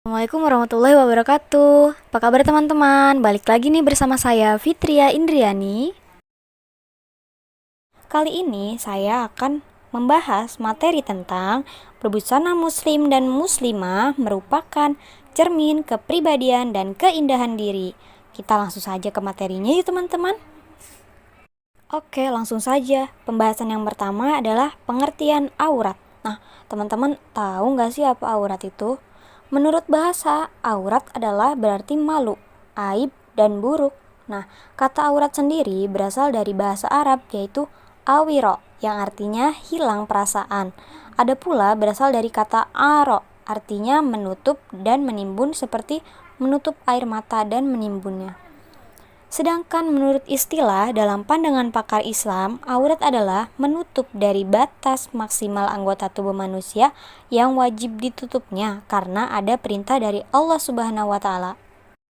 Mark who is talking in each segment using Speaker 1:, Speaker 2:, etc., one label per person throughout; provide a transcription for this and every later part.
Speaker 1: Assalamualaikum warahmatullahi wabarakatuh. Apa kabar teman-teman? Balik lagi nih bersama saya Fitria Indriani. Kali ini saya akan membahas materi tentang berbusana muslim dan muslimah merupakan cermin kepribadian dan keindahan diri. Kita langsung saja ke materinya yuk teman-teman. Oke, langsung saja. Pembahasan yang pertama adalah pengertian aurat. Nah, teman-teman tahu nggak sih apa aurat itu? Menurut bahasa, aurat adalah berarti malu, aib, dan buruk. Nah, kata aurat sendiri berasal dari bahasa Arab yaitu awiro, yang artinya hilang perasaan. Ada pula berasal dari kata aro, artinya menutup dan menimbun seperti menutup air mata dan menimbunnya. Sedangkan menurut istilah dalam pandangan pakar Islam, aurat adalah menutup dari batas maksimal anggota tubuh manusia yang wajib ditutupnya karena ada perintah dari Allah Subhanahu wa taala.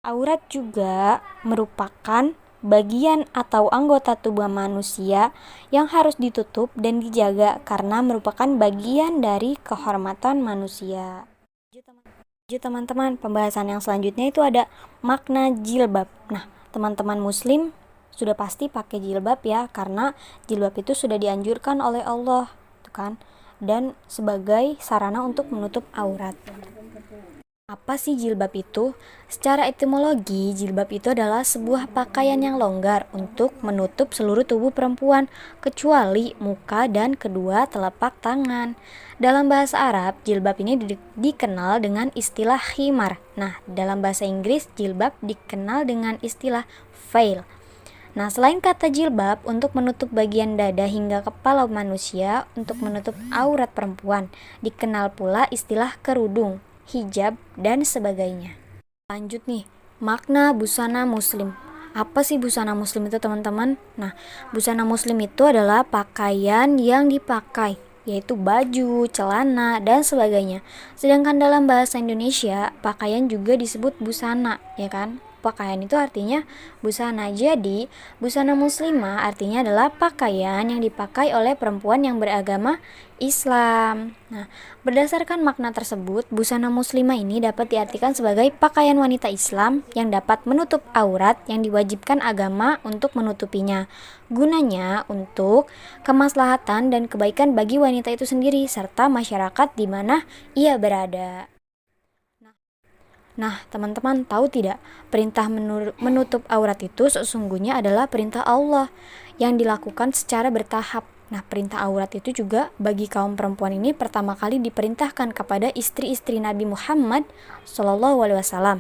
Speaker 1: Aurat juga merupakan bagian atau anggota tubuh manusia yang harus ditutup dan dijaga karena merupakan bagian dari kehormatan manusia. Lanjut teman-teman, pembahasan yang selanjutnya itu ada makna jilbab. Nah, teman-teman muslim sudah pasti pakai jilbab ya, karena jilbab itu sudah dianjurkan oleh Allah, tuh kan? Dan sebagai sarana untuk menutup aurat. Apa sih jilbab itu? Secara etimologi, jilbab itu adalah sebuah pakaian yang longgar untuk menutup seluruh tubuh perempuan, kecuali muka dan kedua telapak tangan. Dalam bahasa Arab, jilbab ini dikenal dengan istilah khimar. Nah, dalam bahasa Inggris, jilbab dikenal dengan istilah veil. Nah, selain kata jilbab untuk menutup bagian dada hingga kepala manusia untuk menutup aurat perempuan, dikenal pula istilah kerudung, hijab, dan sebagainya. Lanjut nih, makna busana muslim. Apa sih busana muslim itu teman-teman? Nah, busana muslim itu adalah pakaian yang dipakai, yaitu baju, celana, dan sebagainya. Sedangkan dalam bahasa Indonesia, pakaian juga disebut busana, ya kan? Pakaian itu artinya busana. Jadi, busana muslimah artinya adalah pakaian yang dipakai oleh perempuan yang beragama Islam. Nah, berdasarkan makna tersebut, busana muslimah ini dapat diartikan sebagai pakaian wanita Islam yang dapat menutup aurat yang diwajibkan agama untuk menutupinya. Gunanya untuk kemaslahatan dan kebaikan bagi wanita itu sendiri serta masyarakat di mana ia berada. Nah, teman-teman tahu tidak, perintah menutup aurat itu sesungguhnya adalah perintah Allah yang dilakukan secara bertahap. Nah, perintah aurat itu juga bagi kaum perempuan ini pertama kali diperintahkan kepada istri-istri Nabi Muhammad SAW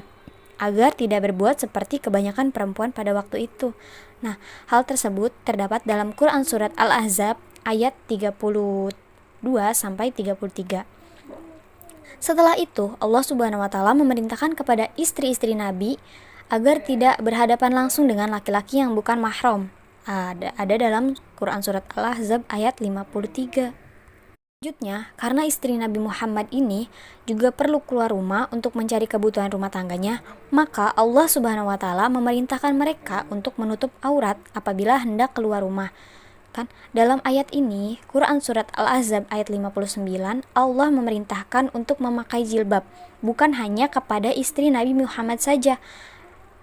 Speaker 1: agar tidak berbuat seperti kebanyakan perempuan pada waktu itu. Nah, hal tersebut terdapat dalam Quran surat Al-Ahzab ayat 32 sampai 33. Setelah itu, Allah Subhanahu wa taala memerintahkan kepada istri-istri Nabi agar tidak berhadapan langsung dengan laki-laki yang bukan mahram. Ada dalam Quran surat Al-Ahzab ayat 53. Selanjutnya, karena istri Nabi Muhammad ini juga perlu keluar rumah untuk mencari kebutuhan rumah tangganya, maka Allah Subhanahu wa taala memerintahkan mereka untuk menutup aurat apabila hendak keluar rumah. Kan dalam ayat ini, Quran surat Al-Ahzab ayat 59, Allah memerintahkan untuk memakai jilbab, bukan hanya kepada istri Nabi Muhammad saja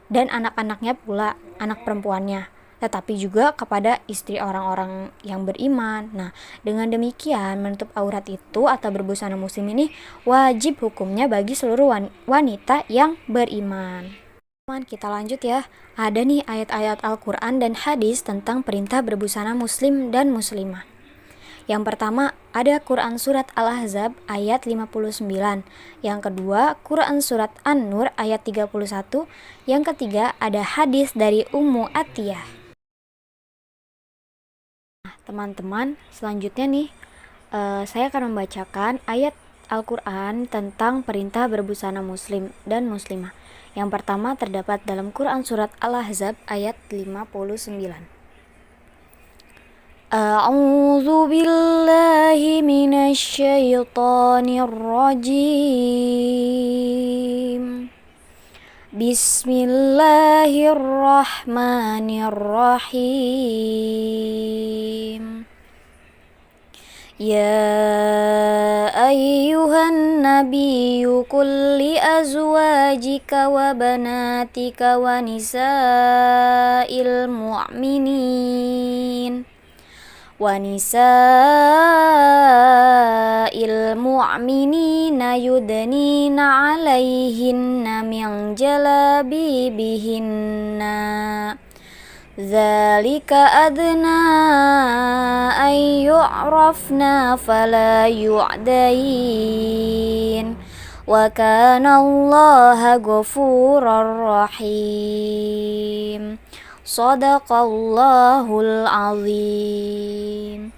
Speaker 1: dan anak-anaknya pula, anak perempuannya, tetapi juga kepada istri orang-orang yang beriman. Nah, dengan demikian menutup aurat itu atau berbusana muslim ini wajib hukumnya bagi seluruh wanita yang beriman. Kita lanjut ya. Ada nih ayat-ayat Al-Quran dan hadis tentang perintah berbusana muslim dan muslimah. Yang pertama ada Quran surat Al-Ahzab ayat 59. Yang kedua Quran surat An-Nur ayat 31. Yang ketiga ada hadis dari Ummu Atiyah. Nah, teman-teman, selanjutnya nih saya akan membacakan ayat Al-Quran tentang perintah berbusana muslim dan muslimah. Yang pertama terdapat dalam Quran surat Al-Ahzab ayat 59. A'udzu billahi minasyaitonir rajim. Bismillahirrahmanirrahim. Ya ayyuhan nabiyyu qul li azwajika wa banatika wa nisa'il mu'minina yudnina 'alaihinna min jalabibihinna Zalika adna an yu'rafna fala yu'dain wa kana Allaha ghafurar rahim. Shadaqallahul azim.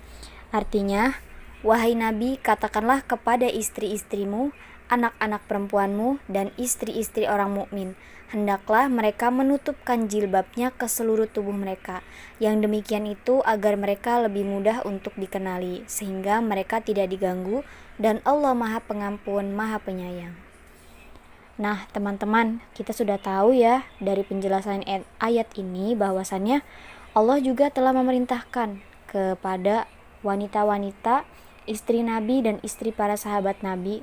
Speaker 1: Artinya, wahai Nabi, katakanlah kepada istri-istrimu, anak-anak perempuanmu, dan istri-istri orang mukmin, hendaklah mereka menutupkan jilbabnya ke seluruh tubuh mereka. Yang demikian itu agar mereka lebih mudah untuk dikenali, sehingga mereka tidak diganggu, dan Allah Maha Pengampun, Maha Penyayang. Nah, teman-teman, kita sudah tahu ya dari penjelasan ayat ini bahwasannya Allah juga telah memerintahkan kepada wanita-wanita, istri Nabi dan istri para sahabat Nabi,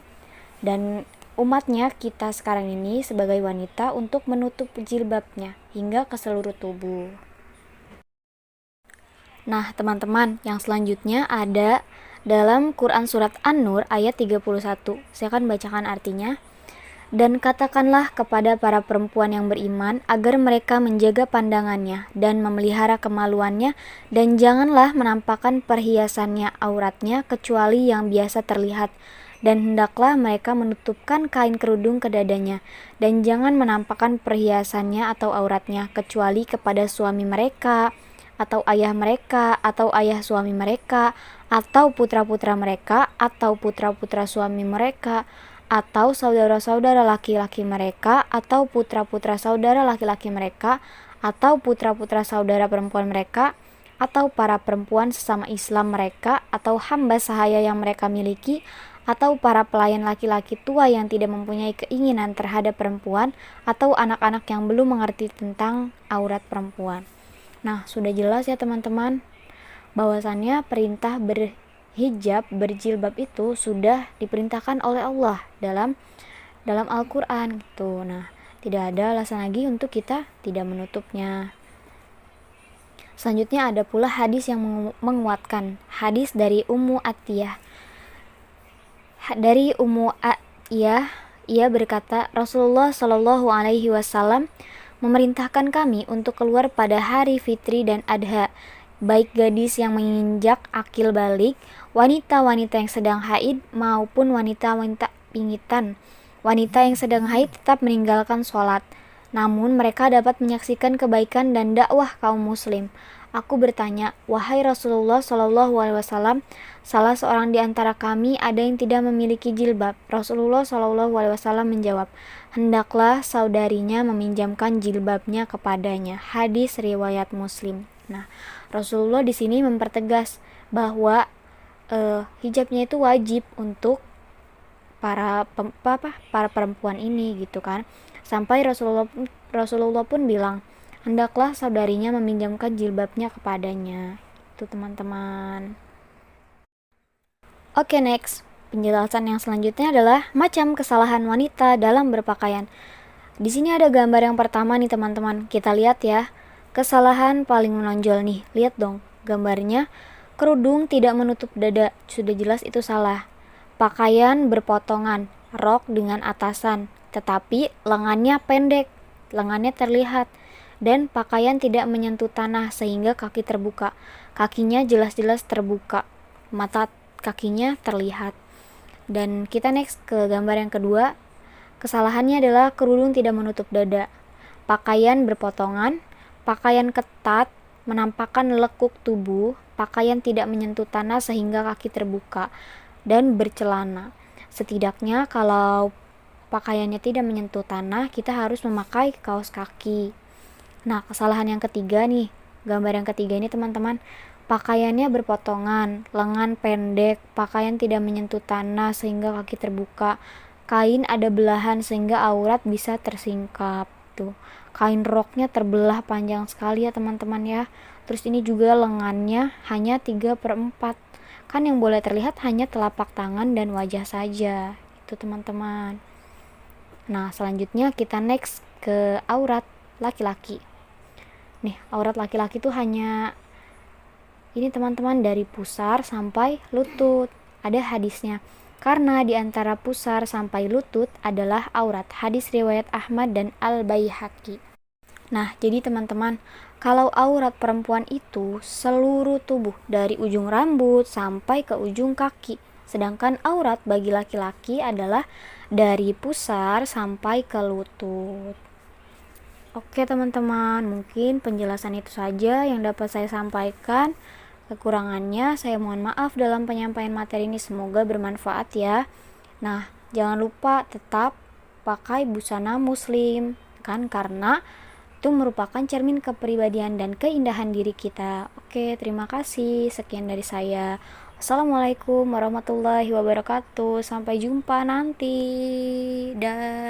Speaker 1: dan umatnya kita sekarang ini sebagai wanita untuk menutup jilbabnya hingga ke seluruh tubuh. Nah, teman-teman, yang selanjutnya ada dalam Quran Surat An-Nur ayat 31. Saya akan bacakan artinya. Dan katakanlah kepada para perempuan yang beriman agar mereka menjaga pandangannya dan memelihara kemaluannya, dan janganlah menampakkan perhiasannya auratnya kecuali yang biasa terlihat, dan hendaklah mereka menutupkan kain kerudung ke dadanya, dan jangan menampakkan perhiasannya atau auratnya kecuali kepada suami mereka atau ayah mereka atau ayah suami mereka atau putra-putra mereka atau putra-putra suami mereka atau saudara-saudara laki-laki mereka atau putra-putra saudara laki-laki mereka atau putra-putra saudara perempuan mereka atau para perempuan sesama Islam mereka atau hamba sahaya yang mereka miliki atau para pelayan laki-laki tua yang tidak mempunyai keinginan terhadap perempuan atau anak-anak yang belum mengerti tentang aurat perempuan. Nah, sudah jelas ya teman-teman bahwasannya perintah berhijab, berjilbab itu sudah diperintahkan oleh Allah dalam Al-Quran gitu. Nah, tidak ada alasan lagi untuk kita tidak menutupnya. Selanjutnya ada pula hadis yang menguatkan, hadis dari Ummu Atiyah. Dari Ummu Atiyah, ia berkata, Rasulullah Shallallahu Alaihi Wasallam memerintahkan kami untuk keluar pada hari fitri dan adha, baik gadis yang menginjak akil balik, wanita-wanita yang sedang haid, maupun wanita-wanita pingitan. Wanita yang sedang haid tetap meninggalkan sholat, namun mereka dapat menyaksikan kebaikan dan dakwah kaum muslim. Aku bertanya, wahai Rasulullah Shallallahu Alaihi Wasallam, salah seorang di antara kami ada yang tidak memiliki jilbab. Rasulullah Shallallahu Alaihi Wasallam menjawab, hendaklah saudarinya meminjamkan jilbabnya kepadanya. Hadis riwayat Muslim. Nah, Rasulullah di sini mempertegas bahwa hijabnya itu wajib untuk para perempuan ini gitu kan. Sampai Rasulullah pun bilang, hendaklah saudarinya meminjamkan jilbabnya kepadanya. Itu teman-teman. Oke, next. Penjelasan yang selanjutnya adalah macam kesalahan wanita dalam berpakaian. Di sini ada gambar yang pertama nih teman-teman. Kita lihat ya. Kesalahan paling menonjol nih. Lihat dong gambarnya. Kerudung tidak menutup dada. Sudah jelas itu salah. Pakaian berpotongan, rok dengan atasan, tetapi lengannya pendek. Lengannya terlihat. Dan pakaian tidak menyentuh tanah sehingga kaki terbuka. Kakinya jelas-jelas terbuka. Mata kakinya terlihat. Dan kita next ke gambar yang kedua. Kesalahannya adalah kerudung tidak menutup dada. Pakaian berpotongan, pakaian ketat, menampakkan lekuk tubuh, pakaian tidak menyentuh tanah sehingga kaki terbuka, dan bercelana. Setidaknya kalau pakaiannya tidak menyentuh tanah, kita harus memakai kaos kaki. Nah, kesalahan yang ketiga nih, gambar yang ketiga ini teman-teman, pakaiannya berpotongan, lengan pendek, pakaian tidak menyentuh tanah sehingga kaki terbuka, kain ada belahan sehingga aurat bisa tersingkap. Tuh, kain roknya terbelah panjang sekali ya teman-teman ya. Terus ini juga lengannya hanya 3/4. Kan yang boleh terlihat hanya telapak tangan dan wajah saja. Itu teman-teman. Nah, selanjutnya kita next ke aurat laki-laki. Nih, aurat laki-laki tuh hanya ini teman-teman, dari pusar sampai lutut. Ada hadisnya. Karena di antara pusar sampai lutut adalah aurat. Hadis riwayat Ahmad dan Al-Baihaqi. Nah, jadi teman-teman, kalau aurat perempuan itu seluruh tubuh dari ujung rambut sampai ke ujung kaki. Sedangkan aurat bagi laki-laki adalah dari pusar sampai ke lutut. Oke teman-teman, mungkin penjelasan itu saja yang dapat saya sampaikan. Kekurangannya saya mohon maaf dalam penyampaian materi ini, semoga bermanfaat ya. Nah, jangan lupa tetap pakai busana muslim kan, karena itu merupakan cermin kepribadian dan keindahan diri kita. Oke, terima kasih. Sekian dari saya. Assalamualaikum warahmatullahi wabarakatuh. Sampai jumpa nanti. Dah.